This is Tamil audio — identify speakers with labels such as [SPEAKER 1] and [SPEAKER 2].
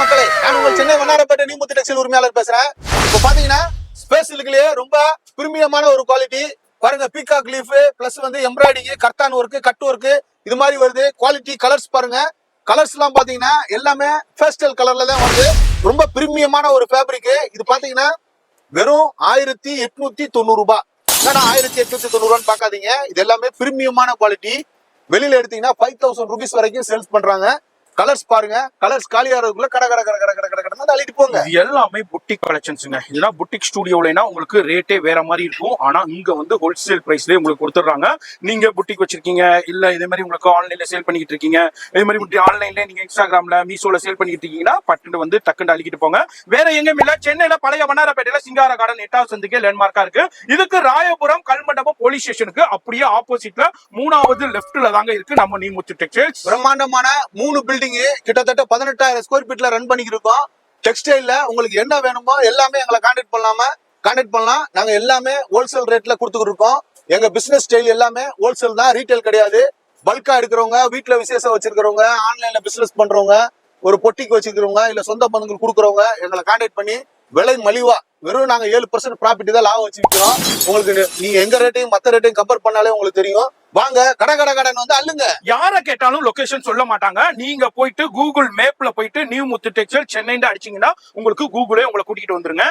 [SPEAKER 1] மக்களே, நான் உங்கள் சென்னை வண்ணாரப்பேட்டை நியூ முத்து டெக்ஸ்டைல் உரிமையாளர் பேசுறேன். இப்போ பாத்தீங்கன்னா ஸ்பேஸ் சில்க்லயே ரொம்ப பிரீமியமான ஒரு குவாலிட்டி பாருங்க. பீகாக் லீஃப் பிளஸ் வந்து எம்ப்ராய்டிங், கர்தான் ஒர்க், கட் ஒர்க் இது மாதிரி வருது. குவாலிட்டி கலர்ஸ் பாருங்க. கலர்ஸ் எல்லாம் பாத்தீங்கன்னா எல்லாமே பேஸ்டல் கலர்ல தான் வருது. ரொம்ப பிரீமியமான ஒரு ஃபேப்ரிக். இது பாத்தீங்கன்னா வெறும் 1890 ரூபாய். என்னடா 1890 ரூபான்னு பாக்காதீங்க. இது எல்லாமே பிரீமியமான குவாலிட்டி. வெளியில எடுத்தீங்கன்னா 5000 rupees வரைக்கும் சேல்ஸ் பண்றாங்க. கலர்ஸ் பாருங்க. கலர்ஸ் காலியாறதுக்குள்ள கட கட கட கட கட கட கடன்னு அள்ளிட்டு போங்க.
[SPEAKER 2] இது எல்லாமே புட்டிக் கலெக்ஷன்ஸ்ங்க. இதெல்லாம் புட்டிக் ஸ்டுடியோலனா உங்களுக்கு ரேட்டே வேற மாதிரி இருக்கும். ஆனா இங்க வந்து ஹோல்சேல் பிரைஸ்லயே உங்களுக்கு கொடுத்துறாங்க. நீங்க புட்டிக் வச்சிருக்கீங்க, இல்ல இதே மாதிரி உங்களுக்கு ஆன்லைன்ல சேல் பண்ணிட்டு இருக்கீங்க, இதே மாதிரி ஆன்லைன்ல நீங்க இன்ஸ்டாகிராம்ல மீஷோல சேல் பண்ணிட்டு இருக்கீங்கன்னா பட்டு வந்து டக்குன்னு அள்ளிக்கிட்டு போங்க. வேற எங்கேயும் இல்ல, சென்னையில பழைய வண்ணாரப்பேட்டையில சிங்கார கார்டன் 8வது சந்துக்கு லேண்ட்மார்க்கா இருக்கு. இதுக்கு ராயபுரம் கல்மண்டபம் போலீஸ் ஸ்டேஷனுக்கு அப்படியே ஆப்போசிட்ல 3வது லெஃப்ட்ல தாங்க இருக்கு நம்ம நியூ முத்து டெக்ஸ்டைல்ஸ்.
[SPEAKER 1] பிரம்மாண்டமான 3 பில்டிங் கிட்டத்தட்ட 18,000 ஸ்கொயர் ஃபீட்ல ரன் பண்ணிட்டு இருக்கோம். டெக்ஸ்டைல்ல உங்களுக்கு என்ன வேணுமோ எல்லாமே எங்களை கான்டாக்ட் பண்ணலாம். நாங்க எல்லாமே ஹோல்சேல் ரேட்ல கொடுத்துக்கிட்டு இருக்கோம். எங்க பிசினஸ் ஸ்டைல் எல்லாமே ஹோல்சேல் தான், ரீட்டைல் கிடையாது. பல்கா எடுக்கிறவங்க, வீட்டுல விசேஷம் வச்சிருக்கிறவங்க, ஆன்லைன்ல பிசினஸ் பண்றவங்க, ஒரு பொட்டிக்கு வச்சிருக்கிறவங்க, இல்ல சொந்த பந்தங்கள் கொடுக்குறவங்க எங்களை கான்டாக்ட் பண்ணி விலை மலிவா வெறும் நாங்க 7% ப்ராஃபிட் தான் லாபம் வச்சுக்கிறோம். உங்களுக்கு நீங்க எங்க ரேட்டையும் மத்த ரேட்டையும் கம்பேர் பண்ணாலே உங்களுக்கு தெரியும். வாங்க கட கட கடன் வந்து அள்ளுங்க.
[SPEAKER 2] யார கேட்டாலும் லொகேஷன் சொல்ல மாட்டாங்க. நீங்க போயிட்டு கூகுள் மேப்ல போயிட்டு நியூ முத்து டெக்ஸ்டைல் சென்னைன்னு அடிச்சீங்கன்னா உங்களுக்கு கூகுளே உங்களை கூட்டிட்டு வந்துருங்க.